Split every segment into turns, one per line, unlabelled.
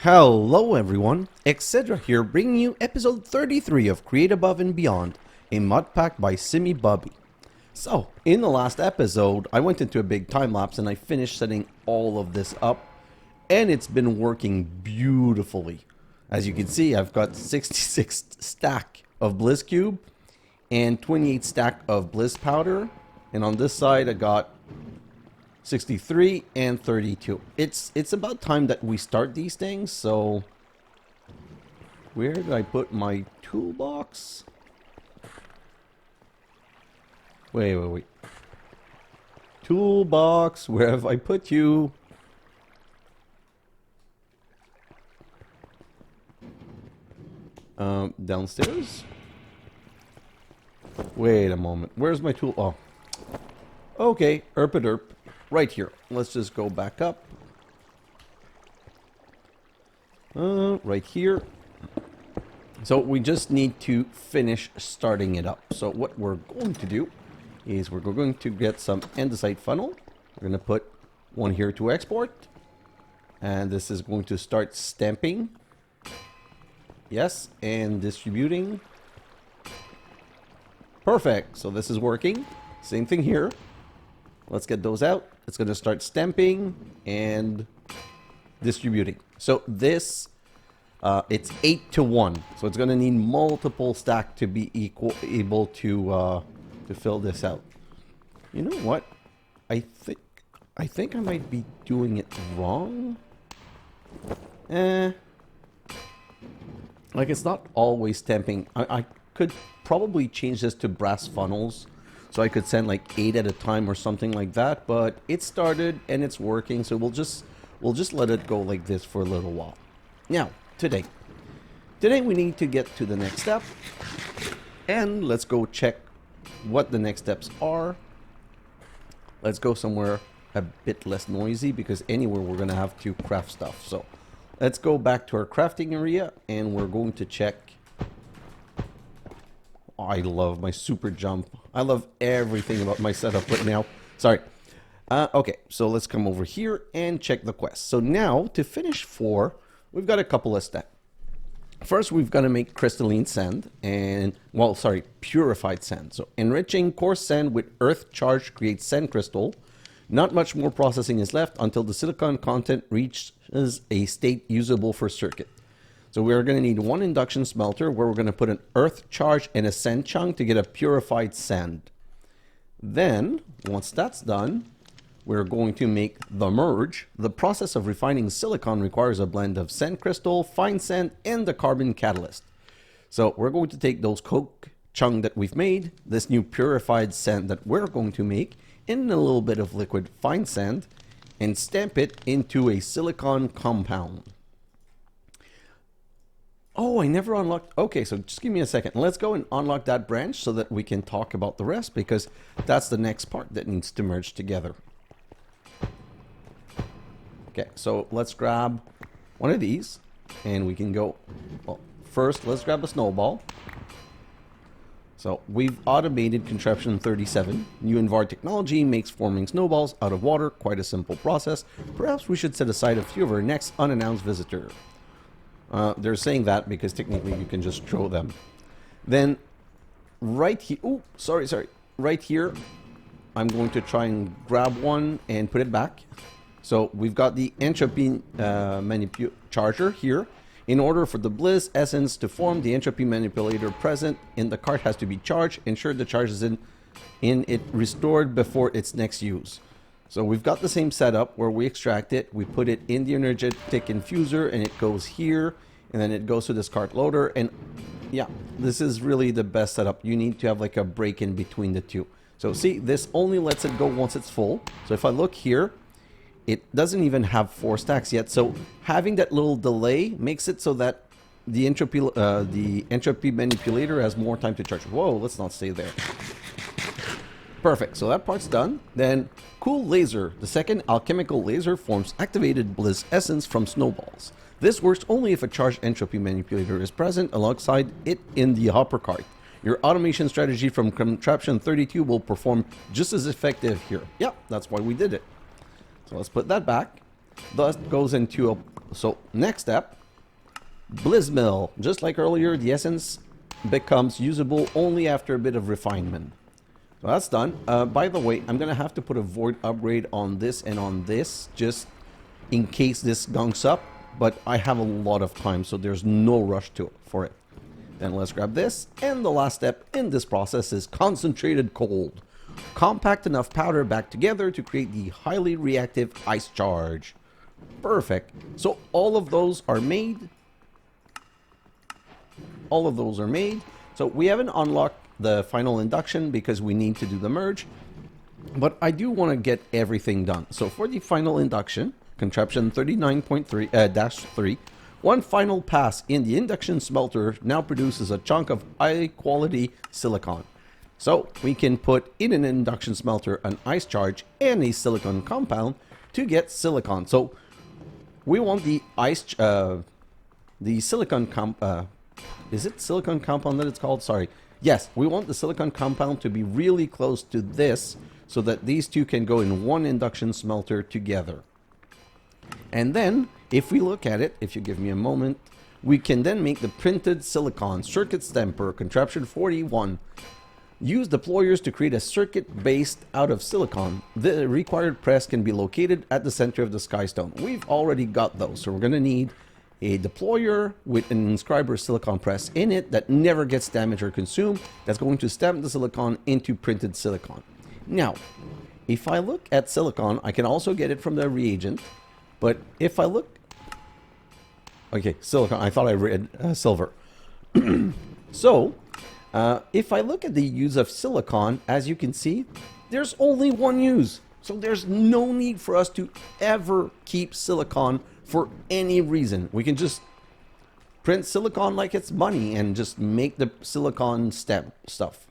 Hello everyone, xHedra here bringing you episode 33 of Create Above and Beyond, a Modpack by simibubi. So, in the last episode, I went into a big time lapse and I finished setting all of this up, and it's been working beautifully. As you can see, I've got 66 stack of Bliss Cube and 28 stack of Bliss Powder, and on this side I got 63 and 32. It's about time that we start these things. So where did I put my toolbox? Wait. Toolbox, where have I put you? Downstairs? Wait a moment. Where's my tool? Oh. Okay, derp. Right here. Let's just go back up. Right here. So we just need to finish starting it up. So what we're going to do is we're going to get some andesite funnel. We're going to put one here to export. And this is going to start stamping. Yes, and distributing. Perfect. So this is working. Same thing here. Let's get those out. It's going to start stamping and distributing. So this, it's 8 to 1. So it's going to need multiple stack to be able to fill this out. You know what? I think I might be doing it wrong. Like, it's not always stamping. I could probably change this to brass funnels. So I could send like 8 at a time or something like that, but it started and it's working, so we'll just let it go like this for a little while. Now, today we need to get to the next step, and let's go check what the next steps are. Let's go somewhere a bit less noisy, because anywhere we're gonna have to craft stuff. So let's go back to our crafting area, and we're going to check. I love my super jump. I love everything about my setup right now. Sorry. Okay, so let's come over here and check the quest. So now, to finish 4, we've got a couple of steps. First, we've got to make crystalline sand and, purified sand. So enriching coarse sand with earth charge creates sand crystal. Not much more processing is left until the silicon content reaches a state usable for circuit. So we're going to need 1 induction smelter where we're going to put an earth charge and a sand chunk to get a purified sand. Then, once that's done, we're going to make the merge. The process of refining silicon requires a blend of sand crystal, fine sand, and the carbon catalyst. So we're going to take those coke chunk that we've made, this new purified sand that we're going to make, and a little bit of liquid fine sand, and stamp it into a silicon compound. Oh, I never unlocked. Okay, so just give me a second. Let's go and unlock that branch so that we can talk about the rest, because that's the next part that needs to merge together. Okay, so let's grab one of these and we can go. Well, first, let's grab a snowball. So we've automated contraption 37. New NIVIRO technology makes forming snowballs out of water quite a simple process. Perhaps we should set aside a few of our next unannounced visitors. They're saying that because technically you can just throw them. Then right here, right here, I'm going to try and grab one and put it back. So we've got the entropy charger here. In order for the bliss essence to form, the entropy manipulator present in the cart has to be charged. Ensure the charge is in it restored before its next use. So we've got the same setup where we extract it, we put it in the energetic infuser, and it goes here, and then it goes to this cart loader. And yeah, this is really the best setup. You need to have like a break in between the two. So see, this only lets it go once it's full. So if I look here, it doesn't even have 4 stacks yet. So having that little delay makes it so that the entropy manipulator has more time to charge. Whoa, let's not stay there. Perfect, so that part's done. Then, cool laser. The second alchemical laser forms activated bliss essence from snowballs. This works only if a charged entropy manipulator is present alongside it in the hopper cart. Your automation strategy from contraption 32 will perform just as effective here. Yeah, that's why we did it. So let's put that back. Thus goes into a... So next step, Blizzmill. Just like earlier, the essence becomes usable only after a bit of refinement. So that's done. By the way, I'm going to have to put a void upgrade on this and on this, just in case this gunks up. But I have a lot of time, so there's no rush for it. Then let's grab this. And the last step in this process is concentrated cold. Compact enough powder back together to create the highly reactive ice charge. Perfect. So all of those are made. All of those are made. So we haven't unlocked the final induction because we need to do the merge. But I do want to get everything done. So for the final induction, contraption 39.3-3, one final pass in the induction smelter now produces a chunk of high quality silicon. So we can put in an induction smelter an ice charge and a silicon compound to get silicon. So we want the silicon is it silicon compound that it's called? Sorry. Yes, we want the silicon compound to be really close to this so that these two can go in one induction smelter together. And then, if we look at it, if you give me a moment, we can then make the printed silicon circuit stamper, contraption 41. Use deployers to create a circuit based out of silicon. The required press can be located at the center of the skystone. We've already got those, so we're going to need a deployer with an Inscriber silicon press in it that never gets damaged or consumed. That's going to stamp the silicon into printed silicon. Now, if I look at silicon, I can also get it from the reagent. But if I look... Okay, silicon. I thought I read silver. So, if I look at the use of silicon, as you can see, there's only one use. So there's no need for us to ever keep silicon for any reason. We can just print silicon like it's money and just make the silicon stuff.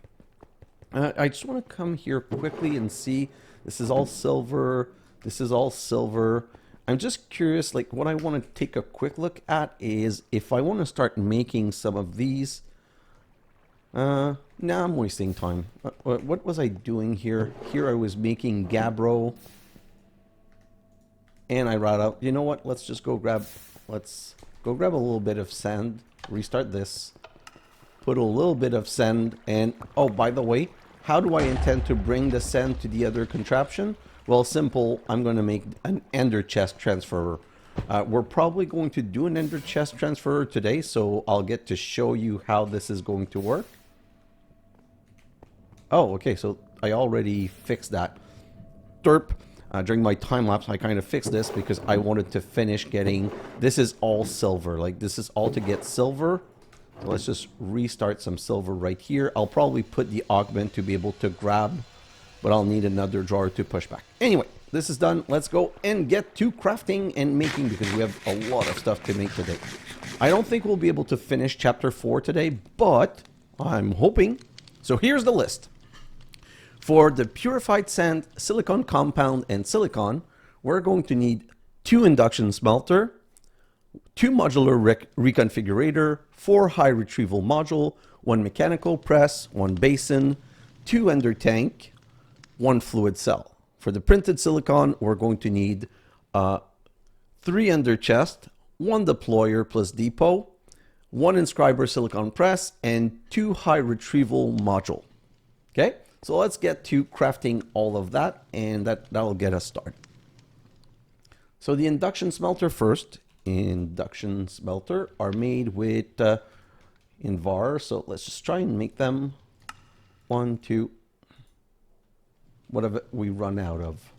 I just want to come here quickly and see. This is all silver. This is all silver. I'm just curious, like what I want to take a quick look at is if I want to start making some of these. Now I'm wasting time. What was I doing here? Here I was making gabbro. And I wrote out, you know what? Let's just go grab, let's go grab a little bit of sand. Restart this. Put a little bit of sand. And, oh, by the way, how do I intend to bring the sand to the other contraption? Well, simple. I'm going to make an ender chest transfer. We're probably going to do an ender chest transfer today, so I'll get to show you how this is going to work. Oh, okay, so I already fixed that. Derp. During my time lapse, I kind of fixed this because I wanted to finish getting... This is all silver. Like, this is all to get silver. So let's just restart some silver right here. I'll probably put the augment to be able to grab, but I'll need another drawer to push back. Anyway, this is done. Let's go and get to crafting and making because we have a lot of stuff to make today. I don't think we'll be able to finish chapter 4 today, but I'm hoping. So here's the list. For the purified sand, silicon compound, and silicon, we're going to need 2 induction smelter, 2 modular reconfigurator, 4 high retrieval module, 1 mechanical press, 1 basin, 2 ender tank, 1 fluid cell. For the printed silicon, we're going to need 3 ender chest, 1 deployer plus depot, 1 inscriber silicon press, and 2 high retrieval module. Okay? So let's get to crafting all of that, and that'll get us started. So the induction smelter first. Induction smelter are made with Invar. So let's just try and make them 1, 2. What have we run out of?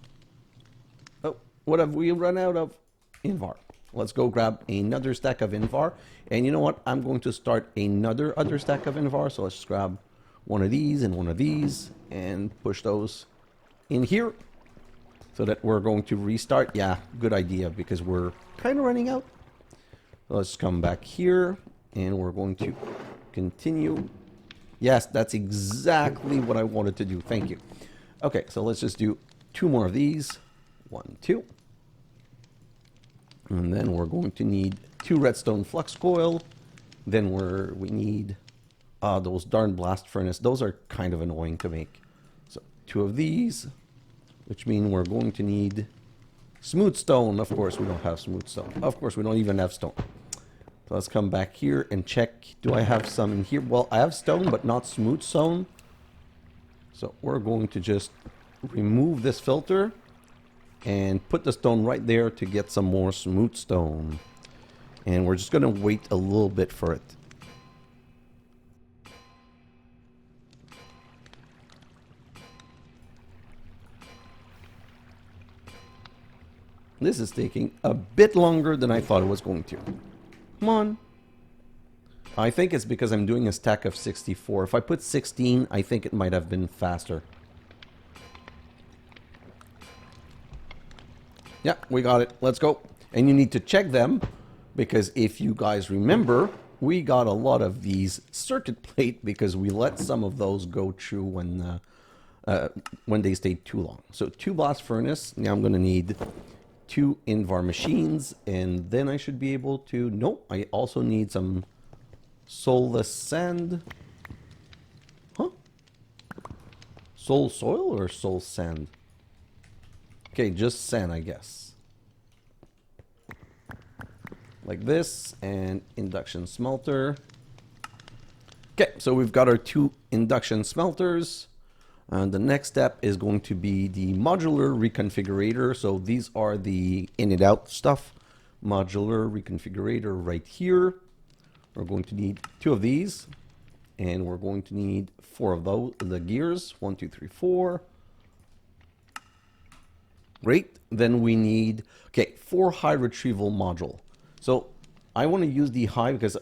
Oh, what have we run out of? Invar. Let's go grab another stack of Invar. And you know what? I'm going to start another stack of Invar. So let's just grab one of these and one of these and push those in here so that we're going to restart. Yeah, good idea because we're kind of running out. Let's come back here and we're going to continue. Yes, that's exactly what I wanted to do. Thank you. Okay, so let's just do 2 more of these. 1, 2. And then we're going to need 2 redstone flux coil. Then we need those darn blast furnace. Those are kind of annoying to make. So 2 of these, which mean we're going to need Smooth stone. Of course, we don't have smooth stone. Of course, we don't even have stone. So let's come back here and check. Do I have some in here? Well, I have stone, but not smooth stone. So we're going to just remove this filter and put the stone right there to get some more smooth stone. And we're just going to wait a little bit for it. This is taking a bit longer than I thought it was going to. Come on. I think it's because I'm doing a stack of 64. If I put 16, I think it might have been faster. Yeah, we got it. Let's go. And you need to check them, because if you guys remember, we got a lot of these circuit plate because we let some of those go through when they stayed too long. So 2 blast furnace. Now I'm going to need 2 Invar machines, and then I should be able to... Nope, I also need some soulless sand. Huh? Soul soil or soul sand? Okay, just sand, I guess. Like this, and induction smelter. Okay, so we've got our 2 induction smelters. And the next step is going to be the modular reconfigurator. So these are the in and out stuff. Modular reconfigurator right here. We're going to need 2 of these. And we're going to need 4 of those, the gears. 1, 2, 3, 4. Great. Then we need, okay, 4 high retrieval module. So I want to use the high because,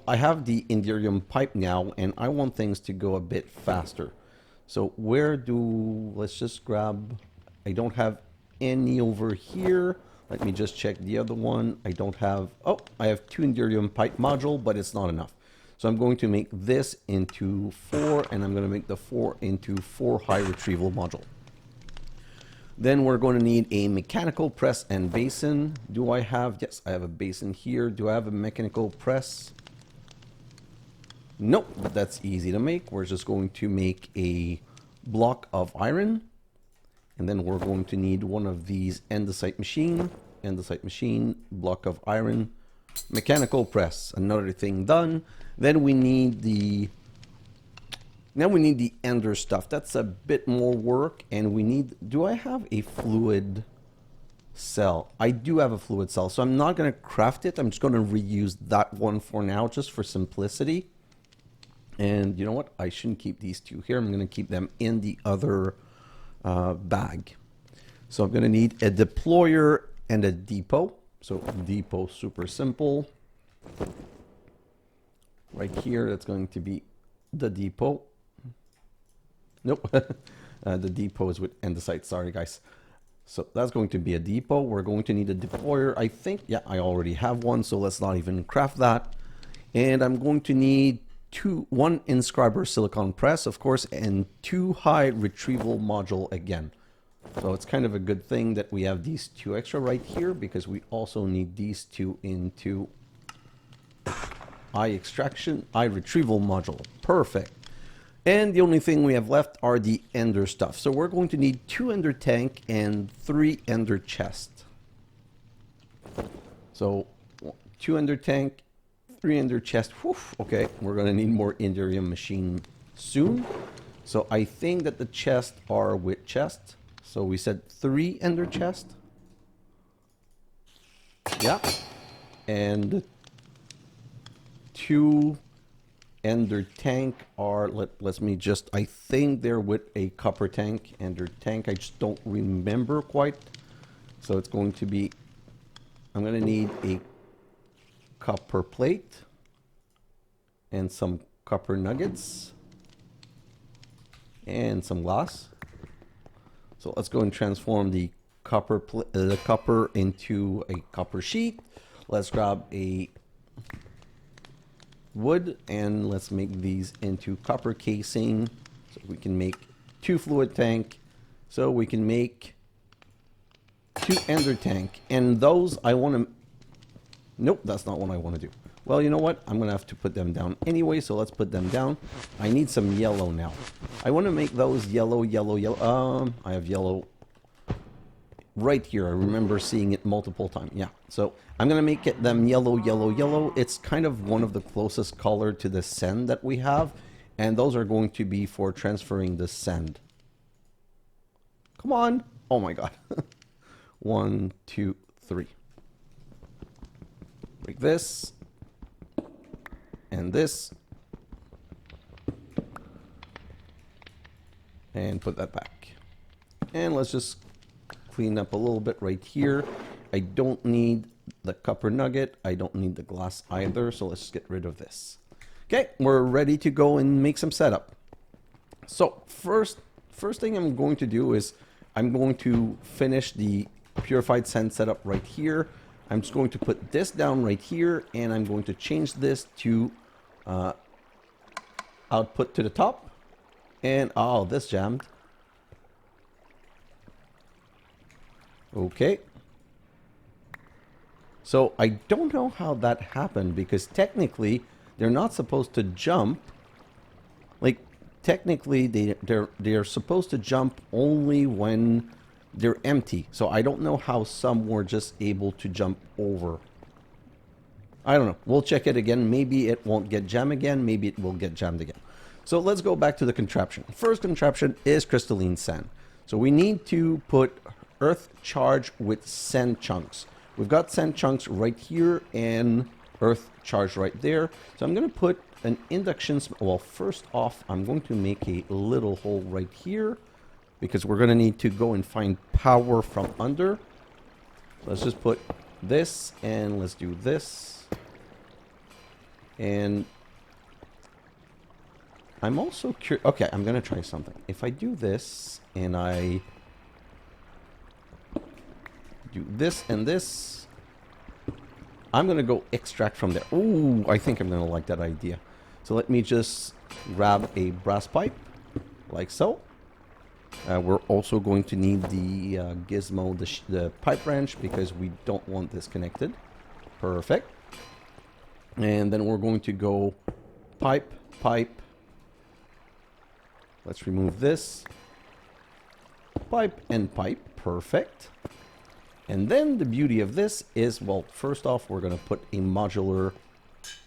I have the Indirium pipe now, and I want things to go a bit faster. So let's just grab, I don't have any over here. Let me just check the other one. I don't have, I have 2 Indirium pipe module, but it's not enough. So I'm going to make this into 4, and I'm going to make the 4 into 4 high retrieval module. Then we're going to need a mechanical press and basin. Do I have, yes, I have a basin here. Do I have a mechanical press? Nope, but that's easy to make. We're just going to make a block of iron. And then we're going to need one of these andesite machine, block of iron, mechanical press, another thing done. Then we need the ender stuff. That's a bit more work, and we need, do I have a fluid cell? I do have a fluid cell, so I'm not going to craft it. I'm just going to reuse that one for now, just for simplicity. And you know what? I shouldn't keep these 2 here. I'm going to keep them in the other bag. So I'm going to need a deployer and a depot. So depot, super simple. Right here, that's going to be the depot. Nope. The depot is with andesite. Sorry, guys. So that's going to be a depot. We're going to need a deployer. I think, yeah, I already have one, so let's not even craft that. And I'm going to need 1 Inscriber silicon press, of course, and 2 high retrieval module again. So it's kind of a good thing that we have these 2 extra right here, because we also need these 2 into eye retrieval module. Perfect. And the only thing we have left are the ender stuff. So we're going to need 2 ender tank and 3 ender chest. So 2 ender tank, 3 ender chest. Whew, okay, we're going to need more Indirium machine soon. So I think that the chests are with chest. So we said 3 ender chest. Yeah. And 2 ender tank are, let me just, I think they're with a copper tank, ender tank. I just don't remember quite. So it's going to be, I'm going to need a copper plate and some copper nuggets and some glass. So let's go and transform the copper into a copper sheet. Let's grab a wood and let's make these into copper casing, so we can make 2 fluid tank, so we can make 2 ender tank. And those I want to, nope, that's not what I want to do. Well, you know what, I'm gonna have to put them down anyway, so let's put them down. I need some yellow now. I want to make those yellow. I have yellow right here. I remember seeing it multiple times. Yeah. So I'm going to make it them yellow, yellow, yellow. It's kind of one of the closest color to the sand that we have. And those are going to be for transferring the sand. Come on. Oh my God. 1, 2, 3. Break this. And this. And put that back. And let's just clean up a little bit right here. I don't need the copper nugget. I don't need the glass either. So let's get rid of this. Okay, we're ready to go and make some setup. So first thing I'm going to do is I'm going to finish the purified sand setup right here. I'm just going to put this down right here, and I'm going to change this to output to the top. And oh, this jammed. Okay. So I don't know how that happened, because technically they're not supposed to jump. Like technically they're supposed to jump only when they're empty. So I don't know how some were just able to jump over. I don't know. We'll check it again. Maybe it won't get jammed again. Maybe it will get jammed again. So let's go back to the contraption. First contraption is crystalline sand. So we need to put earth charge with sand chunks. We've got sand chunks right here and earth charge right there. So I'm going to put an induction. Well, first off, I'm going to make a little hole right here, because we're going to need to go and find power from under. Let's just put this, and let's do this. And I'm also curious. Okay, I'm going to try something. If I do this, and I do this and this, I'm going to go extract from there. Ooh, I think I'm going to like that idea. So let me just grab a brass pipe, like so. We're also going to need the gizmo, the pipe wrench, because we don't want this connected. Perfect. And then we're going to go pipe, pipe. Let's remove this. Pipe and pipe. Perfect. And then the beauty of this is, well, first off, we're going to put a modular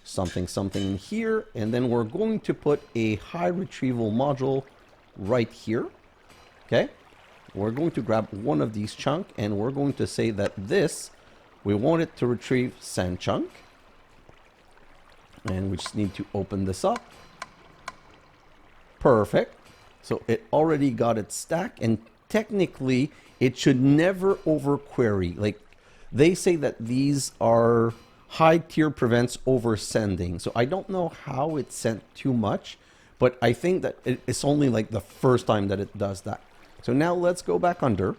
something in here. And then we're going to put a high retrieval module right here. Okay. We're going to grab one of these chunks, and we're going to say that this, we want it to retrieve sand chunk. And we just need to open this up. Perfect. So it already got its stack, and technically it should never over query. Like they say that these are high tier prevents oversending. So I don't know how it sent too much, but I think that it's only like the first time that it does that. So now let's go back under,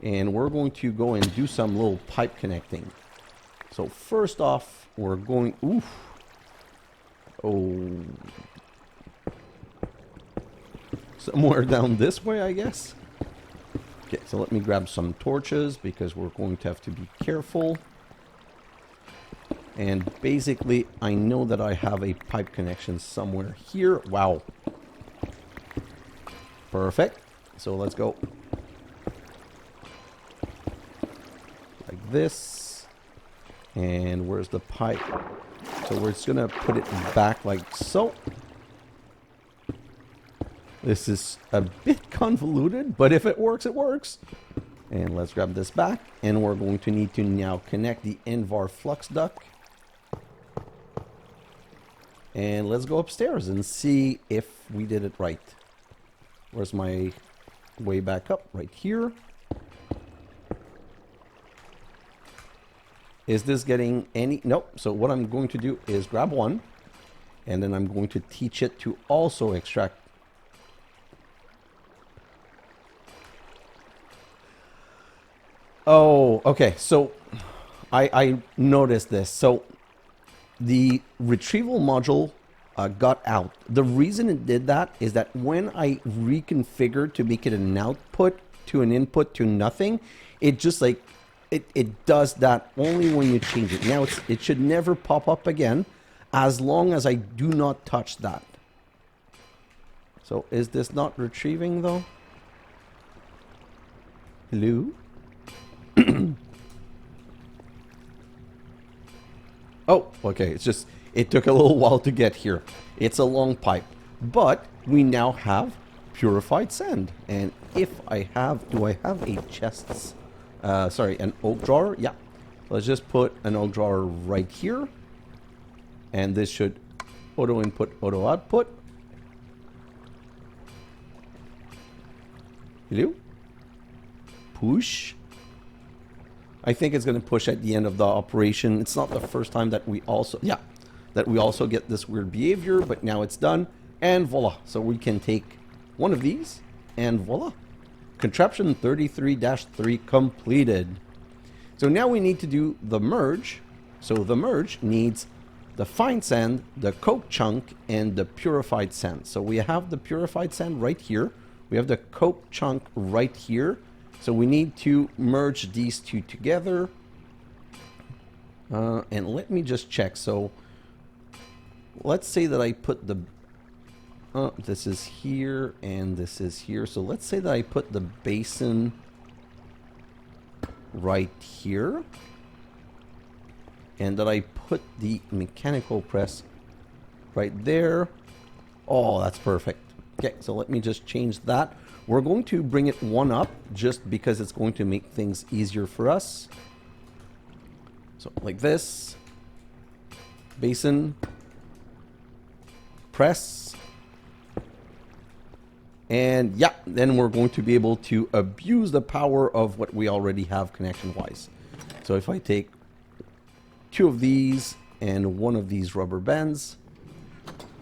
and we're going to go and do some little pipe connecting. So first off, we're going, oof. Oh. Somewhere down this way, I guess. Okay, so let me grab some torches, because we're going to have to be careful. And basically, I know that I have a pipe connection somewhere here. Wow. Perfect. So let's go. Like this. And where's the pipe? So we're just going to put it back like so. This is a bit convoluted, but if it works, it works. And let's grab this back. And we're going to need to now connect the NVAR flux duct. And let's go upstairs and see if we did it right. Where's my way back up? Right here. Is this getting any? Nope. So what I'm going to do is grab one, and then I'm going to teach it to also extract. Oh, okay. So I noticed this. So the retrieval module got out. The reason it did that is that when I reconfigured to make it an output to an input to nothing, it just like, it does that only when you change it. Now it should never pop up again as long as I do not touch that. So is this not retrieving though? Hello? Oh, okay. It's just, it took a little while to get here. It's a long pipe. But we now have purified sand. And if I have, do I have a chests? Sorry, an oak drawer? Yeah. Let's just put an oak drawer right here. And this should auto input, auto output. Hello? Push. I think it's going to push at the end of the operation. It's not the first time that we also, that we also get this weird behavior, but now it's done. And voila. So we can take one of these and voila. Contraption 33-3 completed. So now we need to do the merge. So the merge needs the fine sand, the coke chunk, and the purified sand. So we have the purified sand right here. We have the coke chunk right here. So we need to merge these two together. And let me just check. So let's say that I put the... this is here and this is here. So let's say that I put the basin right here. And that I put the mechanical press right there. Oh, that's perfect. Okay, so let me just change that. We're going to bring it one up just because it's going to make things easier for us. So like this. Basin. Press. And yeah, then we're going to be able to abuse the power of what we already have connection-wise. So if I take two of these and one of these rubber bands,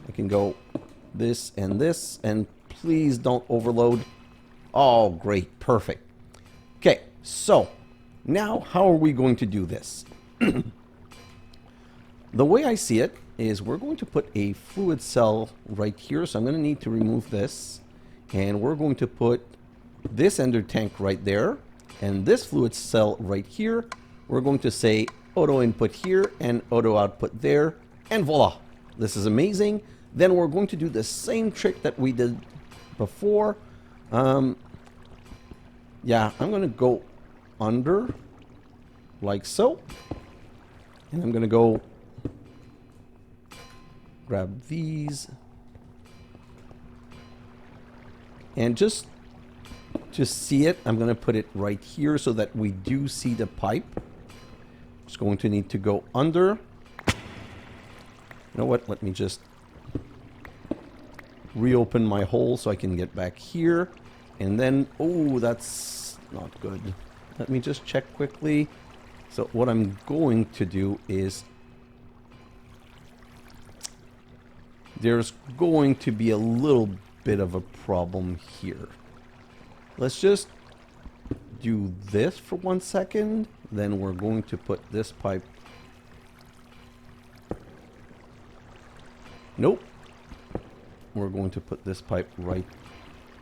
I can go this, and please don't overload. Oh, great. Perfect. Okay, so now how are we going to do this? The way I see it is we're going to put a fluid cell right here. So I'm going to need to remove this. And we're going to put this ender tank right there. And this fluid cell right here. We're going to say auto input here and auto output there. And voila. This is amazing. Then we're going to do the same trick that we did before. Yeah, I'm going to go under like so. And I'm going to go grab these. And just to see it, I'm going to put it right here so that we do see the pipe. Just going to need to go under. You know what? Let me just reopen my hole so I can get back here. And then, oh, that's not good. Let me just check quickly. So what I'm going to do is there's going to be a little bit of a problem here. Let's just do this for 1 second. Then we're going to put this pipe. Nope. We're going to put this pipe right.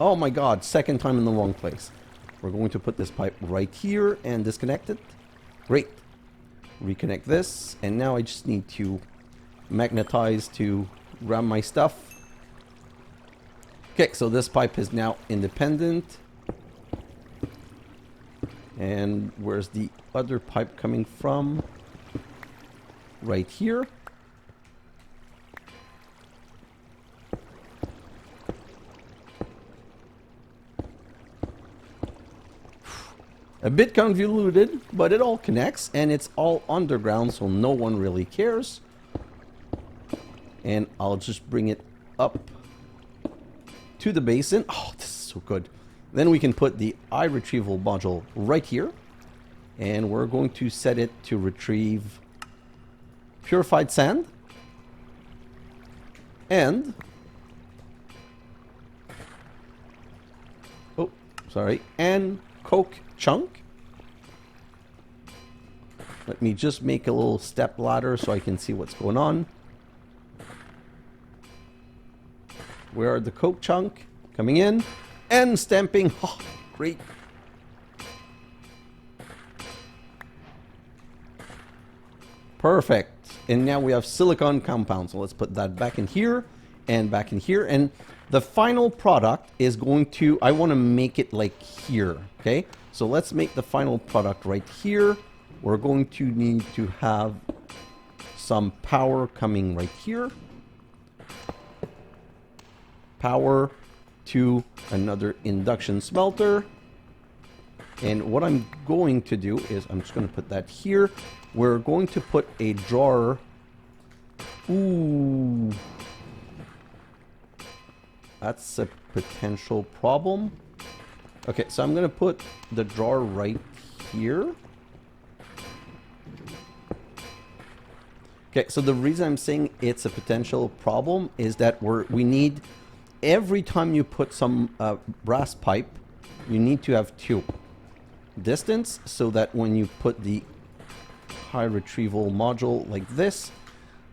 Oh my god, second time in the wrong place. We're going to put this pipe right here and disconnect it. Great. Reconnect this. And now I just need to magnetize to grab my stuff. Okay, so this pipe is now independent. And where's the other pipe coming from? Right here. A bit convoluted, but it all connects, and it's all underground, so no one really cares. And I'll just bring it up to the basin. Oh, this is so good. Then we can put the iRetrieval module right here. And we're going to set it to retrieve purified sand. And... oh, sorry. And coke chunk. Let me just make a little step ladder so I can see what's going on. Where are the coke chunk? Coming in. And stamping. Oh, great. Perfect. And now we have silicon compound. So let's put that back in here and back in here. And the final product is going to, I want to make it like here. Okay. So let's make the final product right here. We're going to need to have some power coming right here. Power to another induction smelter. And what I'm going to do is I'm just going to put that here. We're going to put a drawer. Ooh. That's a potential problem. Okay, so I'm going to put the drawer right here. Okay, so the reason I'm saying it's a potential problem is that we need, every time you put some brass pipe, you need to have two. Distance, so that when you put the high retrieval module like this,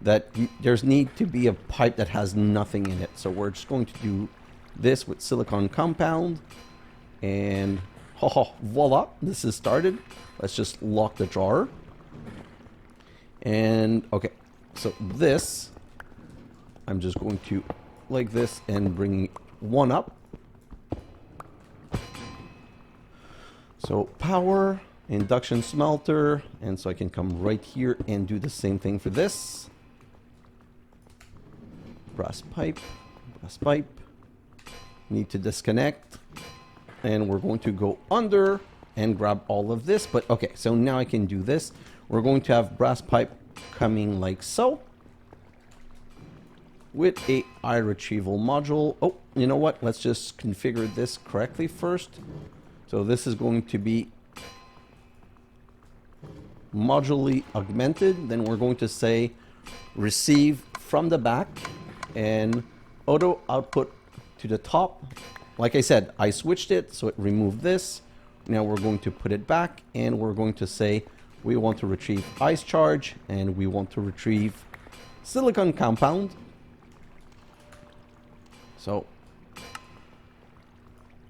that there's need to be a pipe that has nothing in it. So we're just going to do this with silicon compound, and voila, this is started. Let's just lock the drawer. And okay, so this, I'm just going to like this and bring one up. So power, induction smelter, and so I can come right here and do the same thing for this. Brass pipe, need to disconnect, and we're going to go under and grab all of this. But okay, so now I can do this. We're going to have brass pipe coming like so with a high retrieval module. Oh, you know what? Let's just configure this correctly first. So this is going to be modularly augmented. Then we're going to say receive from the back and auto output to the top. Like I said, I switched it, so it removed this. Now we're going to put it back, and we're going to say we want to retrieve ice charge, and we want to retrieve silicon compound. So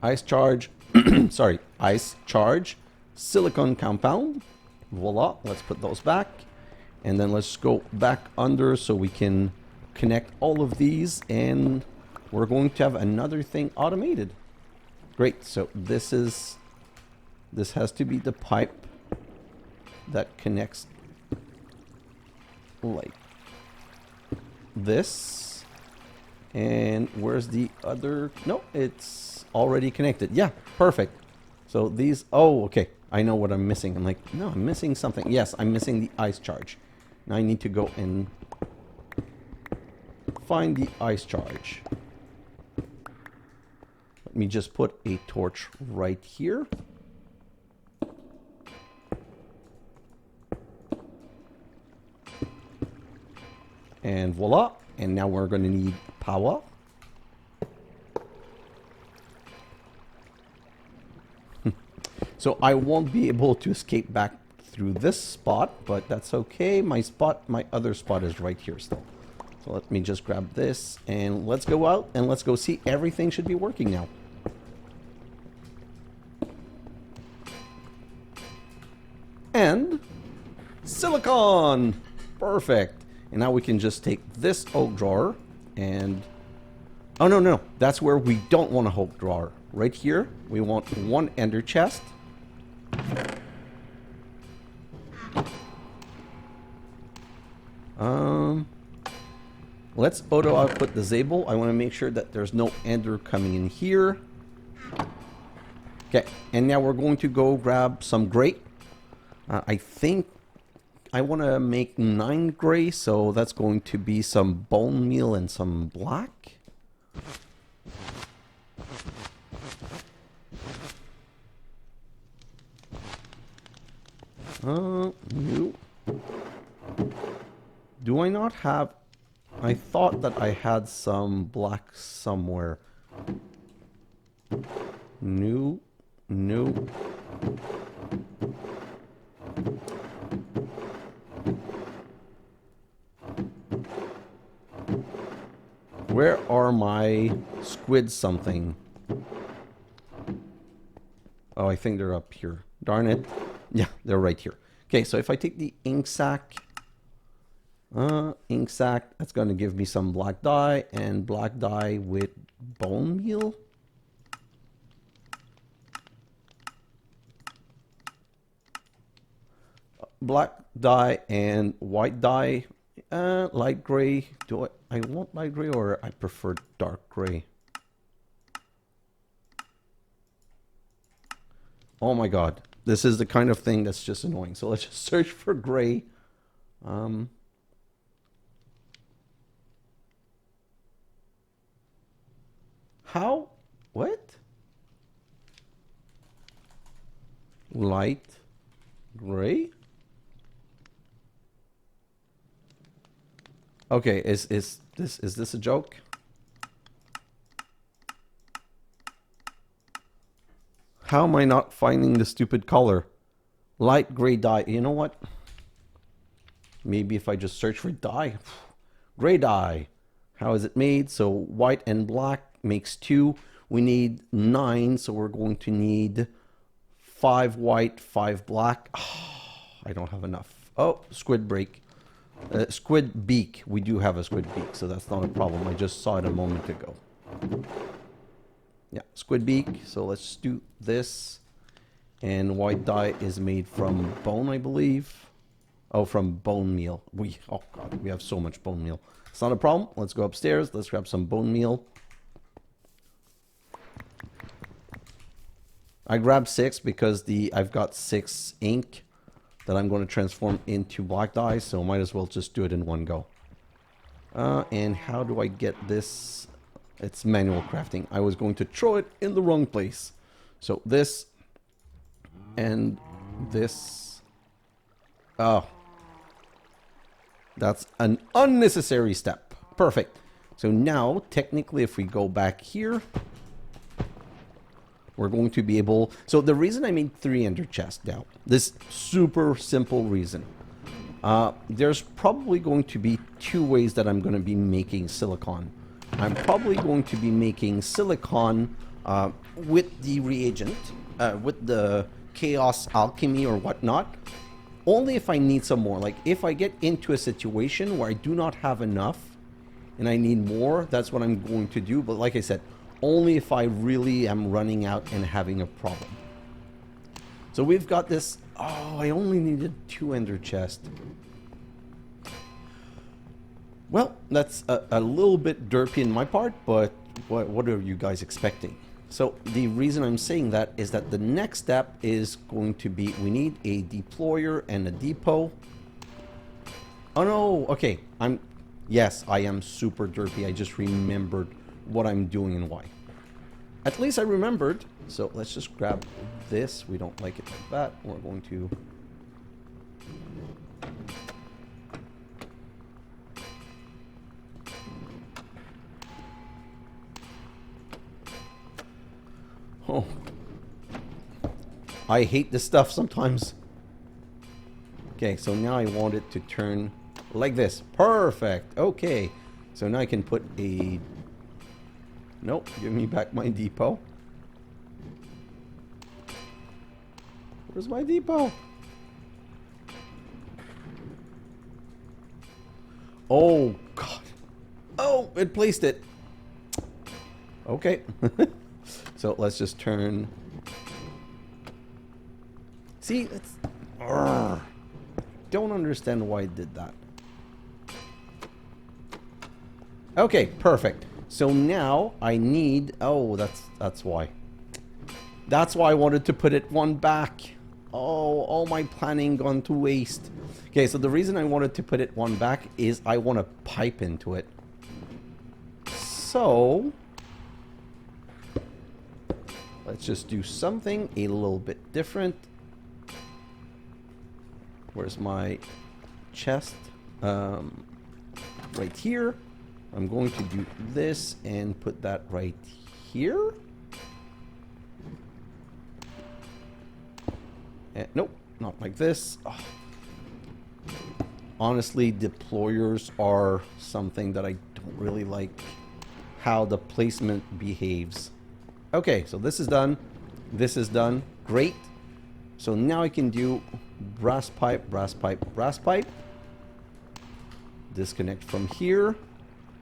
ice charge, sorry, ice charge, silicon compound. Voila, let's put those back. And then let's go back under so we can connect all of these, and we're going to have another thing automated. Great, so this has to be the pipe that connects like this. And where's the other? No, it's already connected. Yeah, perfect. So these, oh, okay. I know what I'm missing. I'm like, no, I'm missing something. Yes, I'm missing the ice charge. Now I need to go and find the ice charge. Let me just put a torch right here. And voila. And now we're going to need power. So I won't be able to escape back through this spot, but that's okay. My other spot is right here still. So let me just grab this and let's go out and let's go see. Everything should be working now. And silicon! Perfect. And now we can just take this oak drawer and... Oh, no. That's where we don't want a oak drawer. Right here, we want one ender chest. Let's auto output disable. I want to make sure that there's no ender coming in here. Okay, and now we're going to go grab some gray. I think I want to make 9 gray, so that's going to be some bone meal and some black. New. Do I not have... I thought that I had some black somewhere. New. Where are my squid something? Oh, I think they're up here. Darn it. Yeah, they're right here. Okay, so if I take the ink sac, that's going to give me some black dye, and black dye with bone meal. black dye and white dye. Light gray. Do I want light gray or I prefer dark gray? Oh my god. This is the kind of thing that's just annoying. So let's just search for gray. How? What? Light gray? Okay, is this a joke? How am I not finding the stupid color? Light gray dye. You know what? Maybe if I just search for dye. Gray dye. How is it made? So white and black makes 2. We need 9, so we're going to need 5 white, 5 black. Oh, I don't have enough. Oh, squid break. Squid beak. We do have a squid beak, so that's not a problem. I just saw it a moment ago. Yeah, squid beak. So let's do this. And white dye is made from bone, I believe. Oh, from bone meal. Oh god, we have so much bone meal. It's not a problem. Let's go upstairs. Let's grab some bone meal. I grabbed 6 because I've got 6 ink that I'm going to transform into black dye, so might as well just do it in one go. And how do I get this? It's manual crafting. I was going to throw it in the wrong place. So this and this. Oh. That's an unnecessary step. Perfect. So now, technically, if we go back here, we're going to be able... So the reason I made 3 ender chests now, this super simple reason. There's probably going to be 2 ways that I'm going to be making silicon. I'm probably going to be making silicon with the reagent, with the chaos alchemy or whatnot, only if I need some more. Like if I get into a situation where I do not have enough and I need more, that's what I'm going to do. But like I said, only if I really am running out and having a problem. So we've got this. Oh, I only needed 2 ender chests. Well, that's a little bit derpy in my part, but what are you guys expecting? So the reason I'm saying that is that the next step is going to be, we need a deployer and a depot. Oh no, okay, yes, I am super derpy. I just remembered what I'm doing and why. At least I remembered. So let's just grab this. We don't like it like that. We're going to... Oh, I hate this stuff sometimes. Okay, so now I want it to turn like this. Perfect. Okay, so now I can put a... Nope, give me back my depot. Where's my depot? Oh, God. Oh, it placed it. Okay. So let's just turn. See, it's... Don't understand why it did that. Okay, perfect. So now I need... Oh, that's why. That's why I wanted to put it one back. Oh, all my planning gone to waste. Okay, so the reason I wanted to put it one back is I want to pipe into it. So... let's just do something a little bit different. Where's my chest? Right here. I'm going to do this and put that right here. Nope, not like this. Oh. Honestly, deployers are something that I don't really like how the placement behaves. Okay, so this is done. This is done. Great. So now I can do brass pipe, brass pipe, brass pipe. Disconnect from here.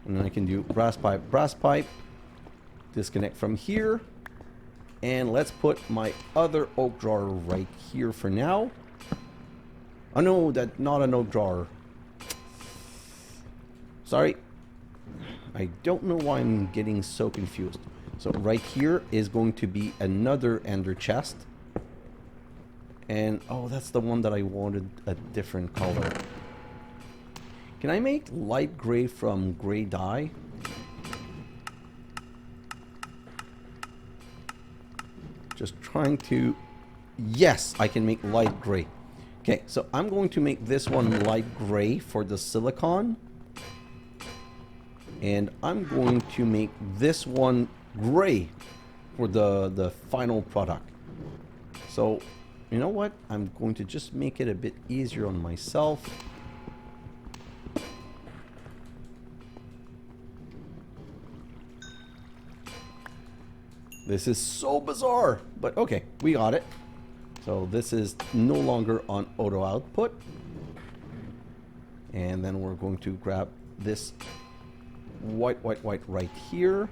And then I can do brass pipe, brass pipe. Disconnect from here. And let's put my other oak drawer right here for now. Oh no, that's not an oak drawer. Sorry. I don't know why I'm getting so confused. So right here is going to be another ender chest. And, oh, that's the one that I wanted a different color. Can I make light gray from gray dye? Just trying to... Yes, I can make light gray. Okay, so I'm going to make this one light gray for the silicon. And I'm going to make this one gray for the final product. So, you know what? I'm going to just make it a bit easier on myself. This is so bizarre, but okay, we got it. So this is no longer on auto output. And then we're going to grab this white right here.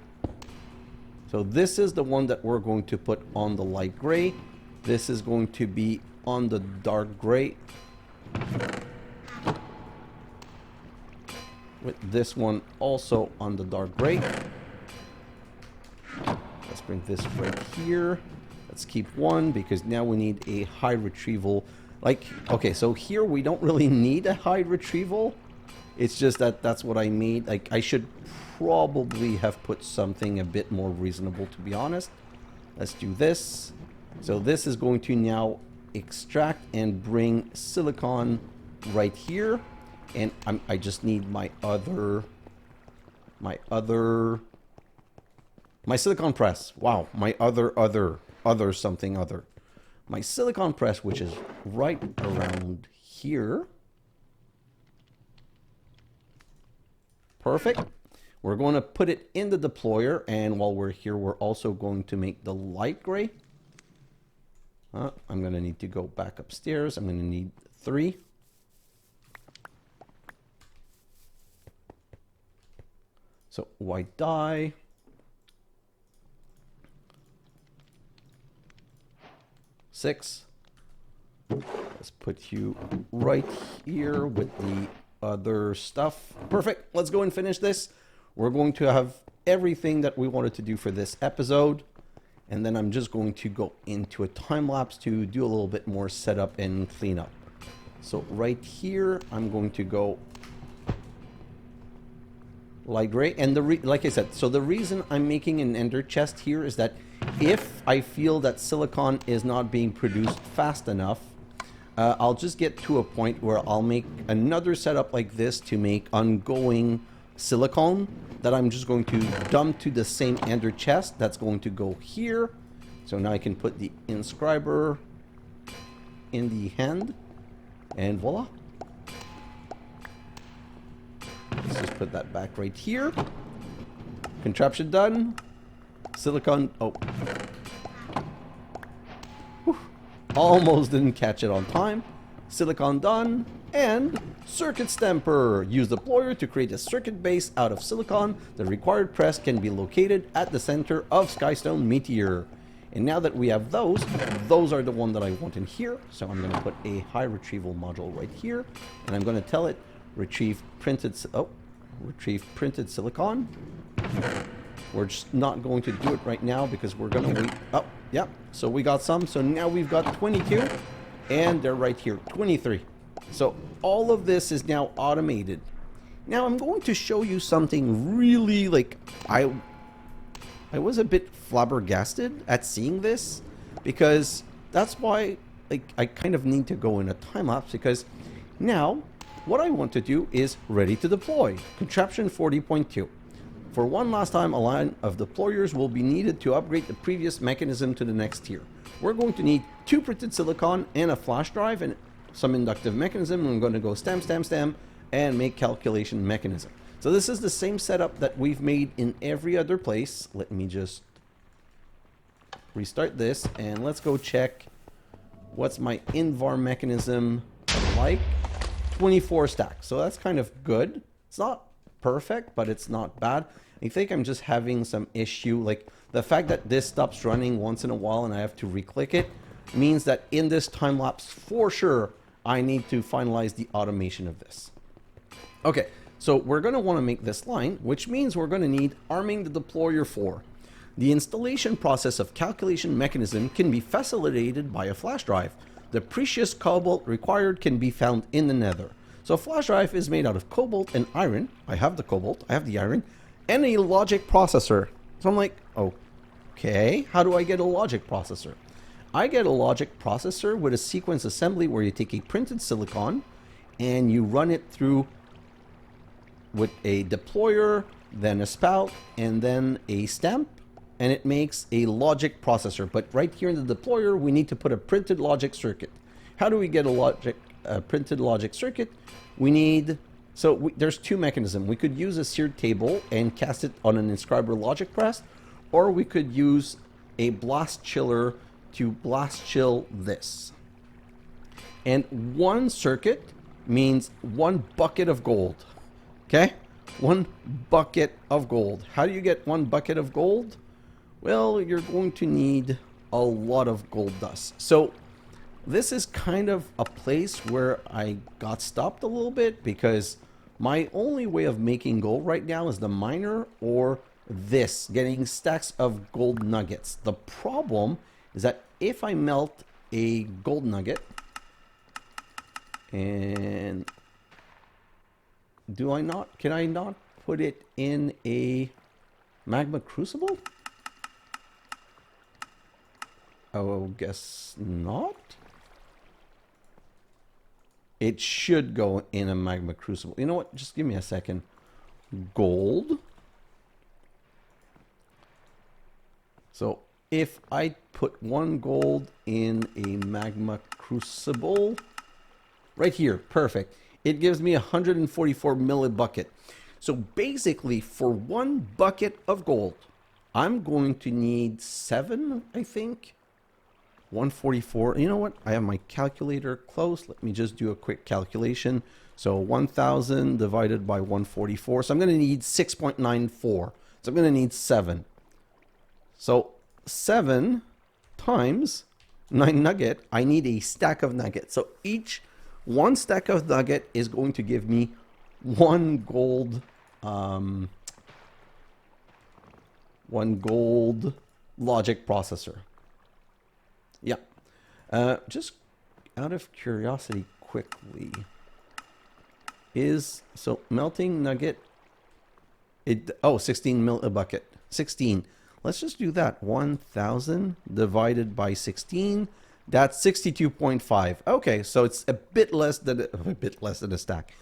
So this is the one that we're going to put on the light gray. This is going to be on the dark gray. With this one also on the dark gray. Let's bring this right here. Let's keep one because now we need a high retrieval. Like, okay, so here we don't really need a high retrieval. It's just that that's what I made. Like, I should probably have put something a bit more reasonable, to be honest. Let's do this. So this is going to now extract and bring silicon right here. And I just need my silicon press. Wow, my other something other. My silicon press, which is right around here. Perfect. We're going to put it in the deployer, and while we're here, we're also going to make the light gray. I'm going to need to go back upstairs. I'm going to need 3. So white dye. Six. Let's put you right here with the other stuff. Perfect. Let's go and finish this. We're going to have everything that we wanted to do for this episode. And then I'm just going to go into a time lapse to do a little bit more setup and cleanup. So right here, I'm going to go light gray. And like I said, so the reason I'm making an ender chest here is that if I feel that silicon is not being produced fast enough, I'll just get to a point where I'll make another setup like this to make ongoing silicon that I'm just going to dump to the same ender chest. That's going to go here. So now I can put the inscriber in the hand, and voila. Let's just put that back right here. Contraption done. Silicon, oh. Whew. Almost didn't catch it on time. Silicon done. And circuit stamper. Use the deployer to create a circuit base out of silicon. The required press can be located at the center of Skystone Meteor. And now that we have those are the one that I want in here. So I'm going to put a high retrieval module right here. And I'm going to tell it retrieve printed silicon. We're just not going to do it right now because we're going to wait. Oh, yeah. So we got some. So now we've got 22. And they're right here, 23. So all of this is now automated. Now I'm going to show you something really, like, I was a bit flabbergasted at seeing this, because that's why, like, I kind of need to go in a time lapse, because now what I want to do is ready to deploy. Contraption 40.2. For one last time, a line of deployers will be needed to upgrade the previous mechanism to the next tier. We're going to need 2 printed silicon and a flash drive and some inductive mechanism. I'm going to go stem, and make calculation mechanism. So this is the same setup that we've made in every other place. Let me just restart this, and let's go check what's my invar mechanism like. 24 stacks. So that's kind of good. It's not perfect, but it's not bad. I think I'm just having some issue, like the fact that this stops running once in a while and I have to re-click it means that in this time lapse for sure I need to finalize the automation of this. Okay, so we're going to want to make this line, which means we're going to need arming the deployer for. The installation process of calculation mechanism can be facilitated by a flash drive. The precious cobalt required can be found in the nether. So a flash drive is made out of cobalt and iron. I have the cobalt, I have the iron, and a logic processor. So I'm like, okay, how do I get a logic processor? I get a logic processor with a sequence assembly where you take a printed silicon and you run it through with a deployer, then a spout, and then a stamp, and it makes a logic processor. But right here in the deployer, we need to put a printed logic circuit. How do we get a printed logic circuit? We need, there's two mechanisms. We could use a seared table and cast it on an Inscriber logic press, or we could use a blast chiller to blast chill this. And one circuit means 1 bucket of gold. Okay? 1 bucket of gold. How do you get 1 bucket of gold? Well, you're going to need a lot of gold dust. So this is kind of a place where I got stopped a little bit, because my only way of making gold right now is the miner or this, getting stacks of gold nuggets. The problem is that if I melt a gold nugget, and can I not put it in a magma crucible? Oh, guess not. It should go in a magma crucible. You know what? Just give me a second. Gold. So if I put 1 gold in a magma crucible, right here, perfect. It gives me 144 millibucket. So basically, for 1 bucket of gold, I'm going to need 7, I think. 144. You know what? I have my calculator close. Let me just do a quick calculation. So 1,000 divided by 144. So I'm going to need 6.94. So I'm going to need 7. So 7 times 9 nugget, I need a stack of nuggets. So each 1 stack of nugget is going to give me 1 gold, 1 gold logic processor. Yeah. Just out of curiosity quickly, so melting nugget, 16 mil a bucket. 16. Let's just do that. 1,000 divided by 16. That's 62.5. Okay, so it's a bit less than a stack.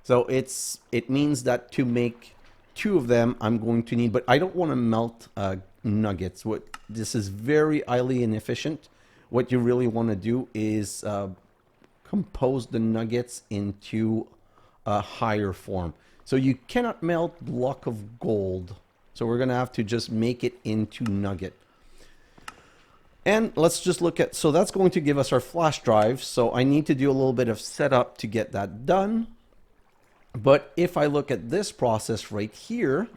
So it means that to make 2 of them, I'm going to need, but I don't want to melt nuggets. This is very highly inefficient. What you really want to do is compose the nuggets into a higher form. So you cannot melt block of gold. So we're going to have to just make it into nugget. And let's just look at, so that's going to give us our flash drive. So I need to do a little bit of setup to get that done. But if I look at this process right here,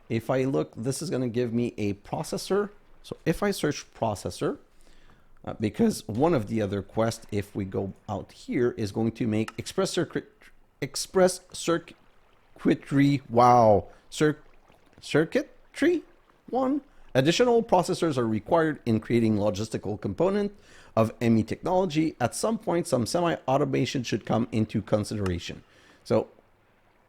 if I look, this is going to give me a processor. So if I search processor, because one of the other quests, if we go out here, is going to make express circuitry. Wow. Circuitry 1. Additional processors are required in creating logistical component of ME technology. At some point, some semi-automation should come into consideration. So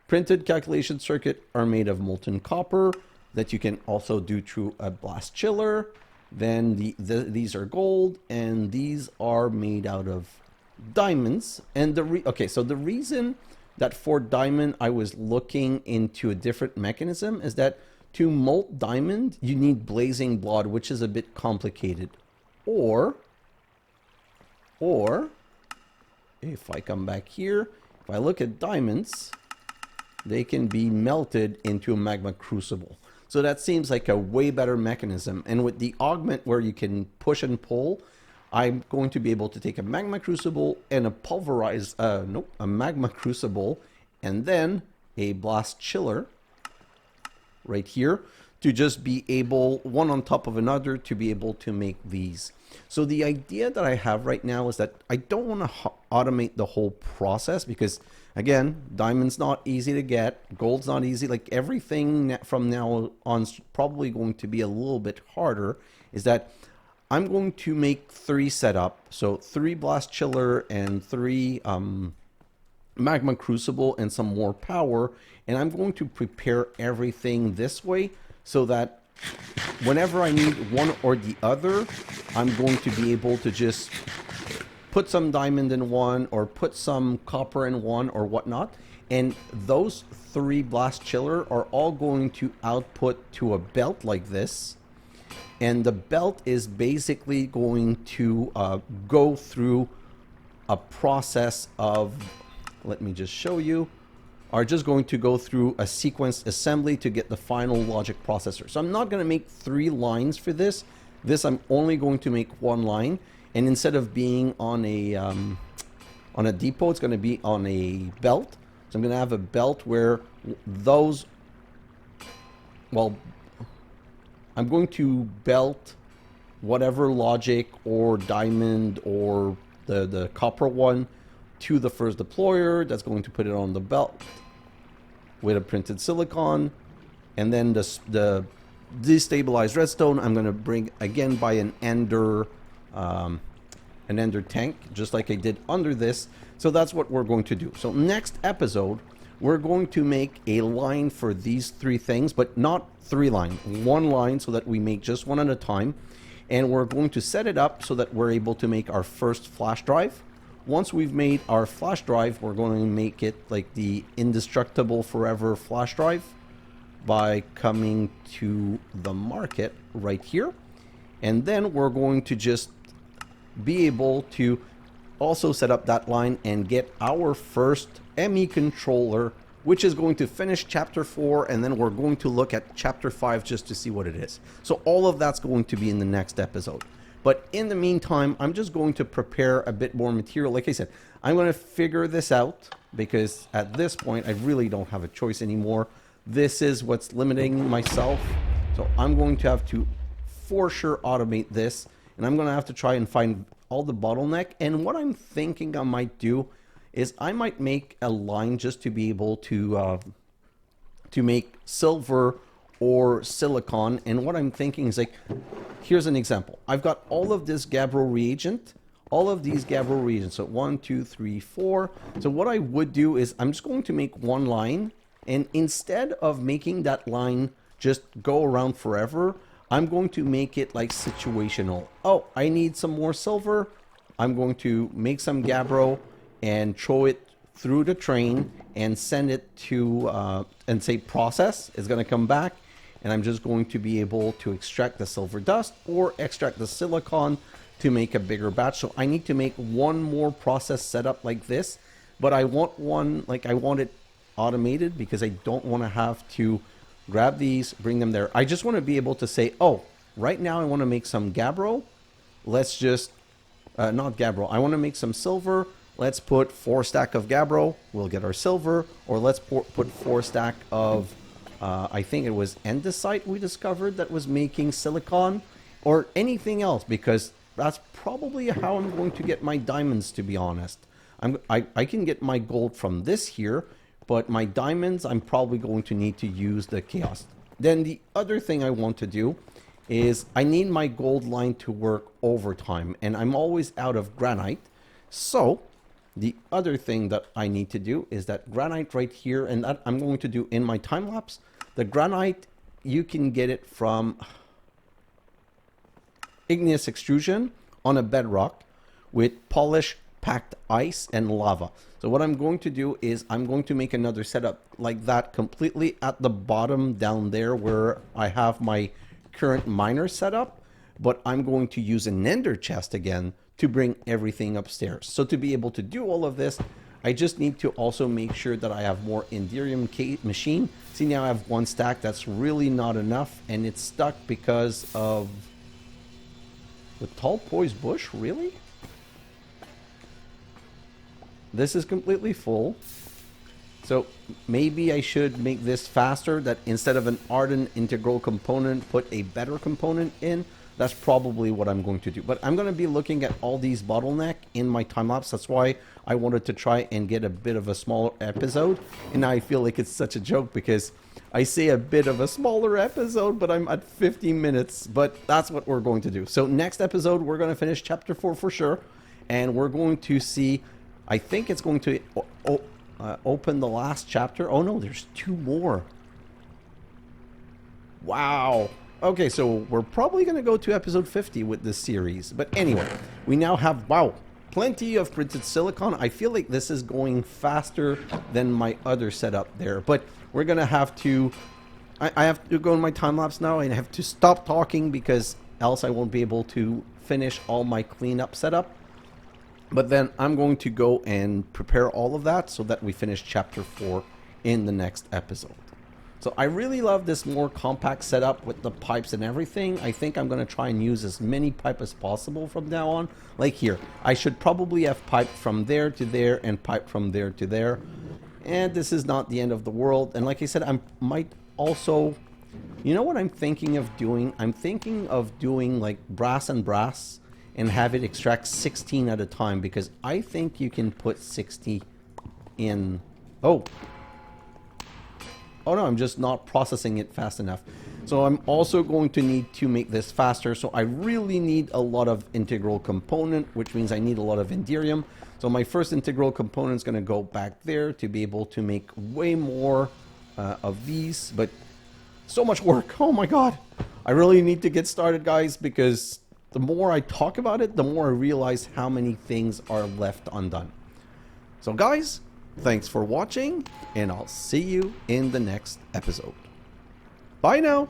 printed calculation circuit are made of molten copper that you can also do through a blast chiller. Then these are gold, and these are made out of diamonds. And so the reason that for diamond I was looking into a different mechanism is that to molt diamond you need blazing blood, which is a bit complicated. Or if I come back here, if I look at diamonds, they can be melted into a magma crucible. So that seems like a way better mechanism. And with the augment where you can push and pull, I'm going to be able to take a magma crucible and a magma crucible and then a blast chiller right here to just be able, one on top of another, to be able to make these. So the idea that I have right now is that I don't want to automate the whole process because, again, diamond's not easy to get, gold's not easy. Like everything from now on is probably going to be a little bit harder. Is that I'm going to make 3 setup. So 3 blast chiller and 3 magma crucible and some more power. And I'm going to prepare everything this way so that whenever I need one or the other, I'm going to be able to just put some diamond in one or put some copper in one or whatnot. And those 3 blast chiller are all going to output to a belt like this. And the belt is basically going to go through a process of, let me just show you, are just going to go through a sequenced assembly to get the final logic processor. So I'm not going to make 3 lines for this. This I'm only going to make 1 line. And instead of being on a depot, it's going to be on a belt. So I'm going to have a belt where those, well, I'm going to belt whatever logic or diamond or the copper one to the first deployer. That's going to put it on the belt with a printed silicon. And then the destabilized redstone, I'm going to bring again by an ender tank, just like I did under this. So that's what we're going to do. So next episode, we're going to make a line for these 3 things, but not 3 lines, 1 line, so that we make just one at a time. And we're going to set it up so that we're able to make our first flash drive. Once we've made our flash drive, we're going to make it like the indestructible forever flash drive by coming to the market right here. And then we're going to just be able to also set up that line and get our first ME controller, which is going to finish chapter 4, and then we're going to look at chapter 5 just to see what it is. So all of that's going to be in the next episode. But in the meantime, I'm just going to prepare a bit more material. Like I said, I'm going to figure this out because at this point, I really don't have a choice anymore. This is what's limiting myself. So I'm going to have to for sure automate this, and I'm going to have to try and find all the bottleneck. And what I'm thinking I might do is I might make a line just to be able to make silver or silicon. And what I'm thinking is like, here's an example. I've got all of this gabbro reagent, all of these gabbro reagents. So 1, 2, 3, 4. So what I would do is I'm just going to make 1 line. And instead of making that line just go around forever, I'm going to make it like situational. Oh, I need some more silver. I'm going to make some gabbro and throw it through the train and send it to, and say process. It's going to come back. And I'm just going to be able to extract the silver dust or extract the silicon to make a bigger batch. So I need to make 1 more process setup like this, but I want one, like I want it automated because I don't want to have to grab these, bring them there. I just want to be able to say, oh, right now I want to make some gabbro. Let's just, not gabbro, I want to make some silver. Let's put 4 stack of gabbro. We'll get our silver. Or let's put 4 stack of I think it was andesite we discovered that was making silicon, or anything else, because that's probably how I'm going to get my diamonds, to be honest. I can get my gold from this here, but my diamonds, I'm probably going to need to use the chaos. Then the other thing I want to do is I need my gold line to work overtime, and I'm always out of granite. So the other thing that I need to do is that granite right here, and that I'm going to do in my time lapse. The granite, you can get it from igneous extrusion on a bedrock with polished packed ice and lava. So what I'm going to do is I'm going to make another setup like that completely at the bottom down there where I have my current miner setup, but I'm going to use an ender chest again to bring everything upstairs. So to be able to do all of this, I just need to also make sure that I have more Enderium machine. See, now I have 1 stack. That's really not enough, and it's stuck because of the tall poised bush. Really? This is completely full. So maybe I should make this faster, that instead of an ardent integral component, put a better component in. That's probably what I'm going to do. But I'm going to be looking at all these bottleneck in my time lapse. That's why I wanted to try and get a bit of a smaller episode. And now I feel like it's such a joke because I say a bit of a smaller episode, but I'm at 15 minutes. But that's what we're going to do. So next episode, we're going to finish chapter 4 for sure. And we're going to see, I think it's going to open the last chapter. Oh no, there's 2 more. Wow. Okay, so we're probably going to go to episode 50 with this series. But anyway, we now have, wow, plenty of printed silicon. I feel like this is going faster than my other setup there. But we're going to have to, I have to go in my time lapse now and I have to stop talking because else I won't be able to finish all my cleanup setup. But then I'm going to go and prepare all of that so that we finish chapter 4 in the next episode. So I really love this more compact setup with the pipes and everything. I think I'm going to try and use as many pipe as possible from now on. Like here, I should probably have pipe from there to there and pipe from there to there. And this is not the end of the world. And like I said, I might also, you know what I'm thinking of doing? I'm thinking of doing like brass and brass and have it extract 16 at a time because I think you can put 60 in. Oh no, I'm just not processing it fast enough. So I'm also going to need to make this faster. So I really need a lot of integral component, which means I need a lot of Enderium. So my first integral component is going to go back there to be able to make way more of these. But so much work. Oh my God. I really need to get started, guys, because the more I talk about it, the more I realize how many things are left undone. So guys, thanks for watching, and I'll see you in the next episode. Bye now!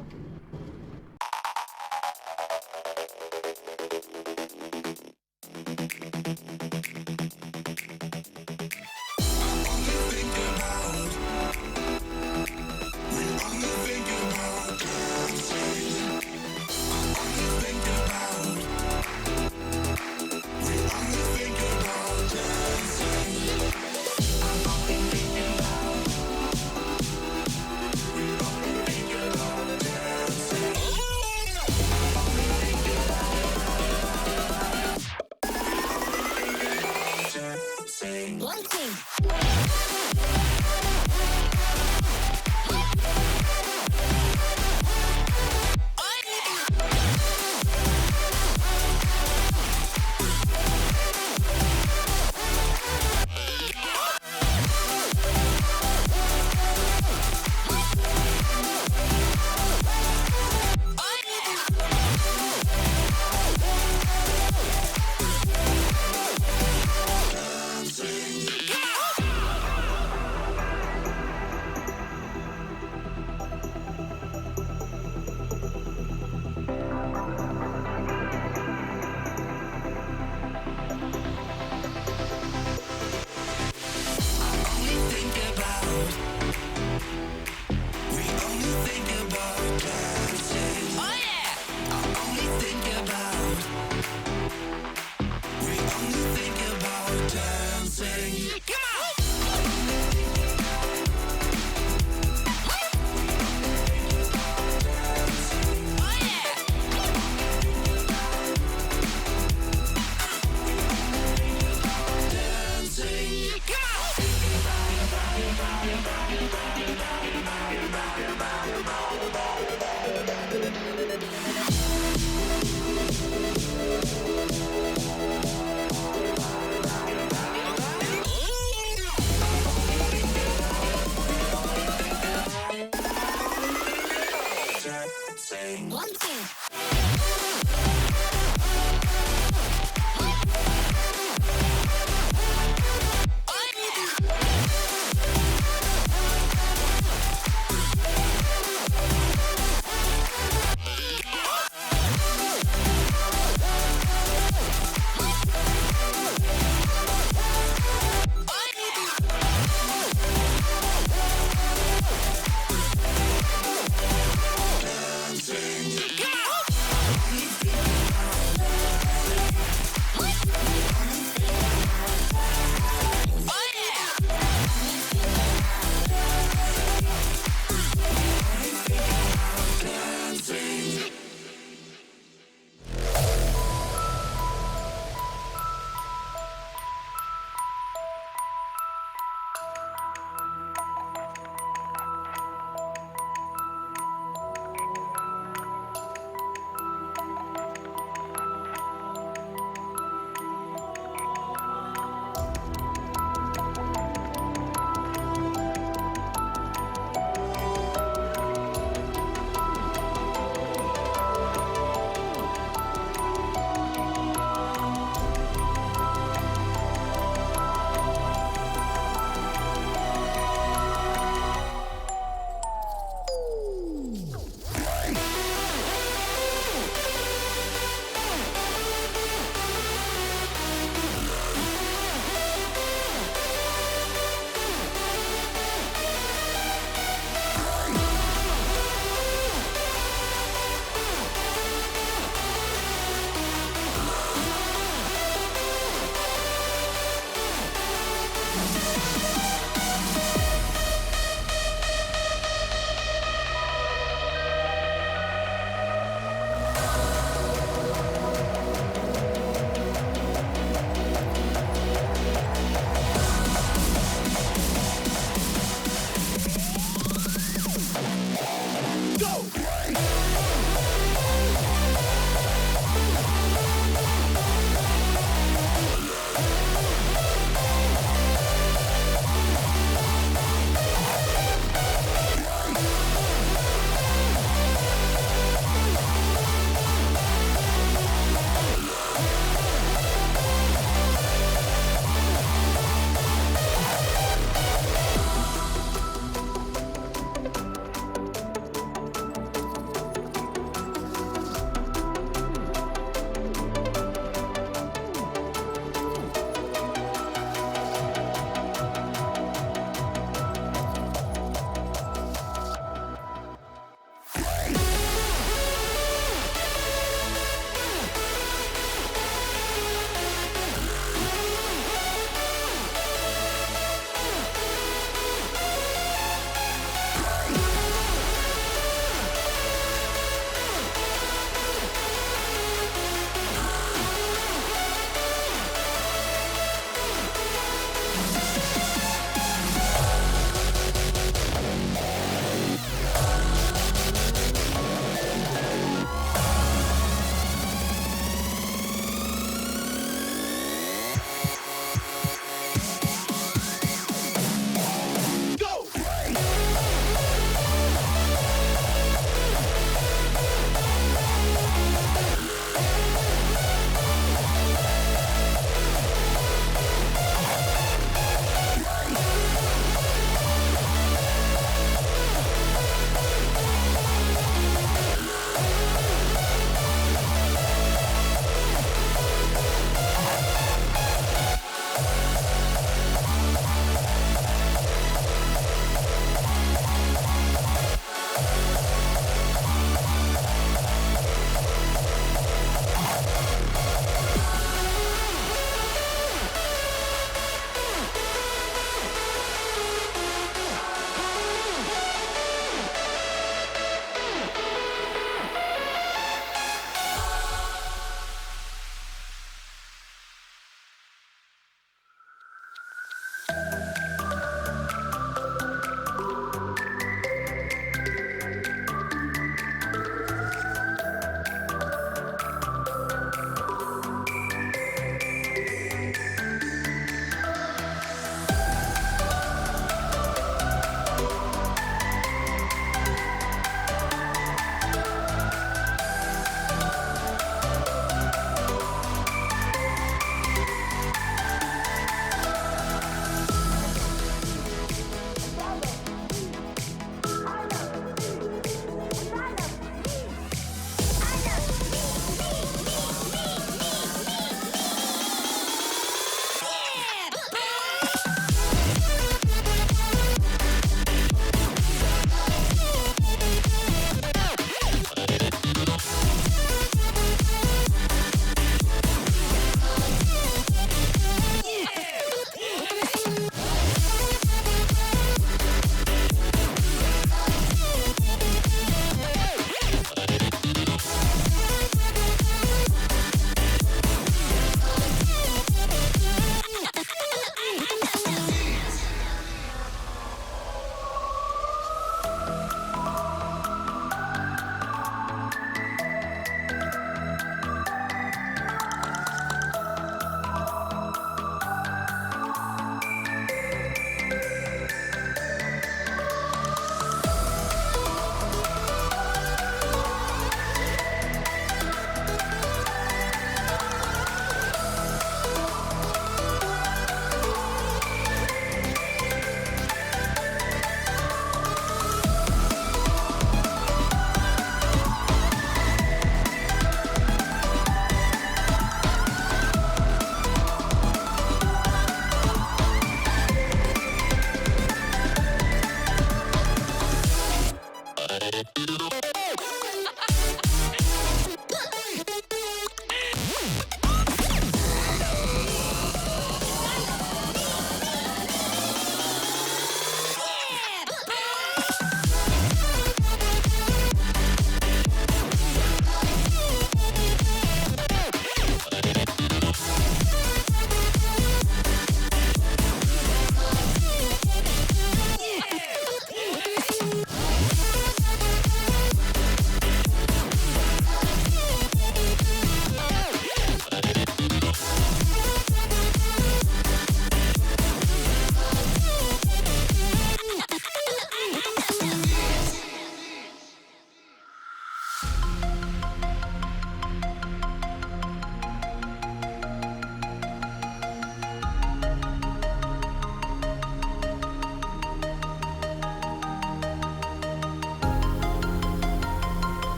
Come on!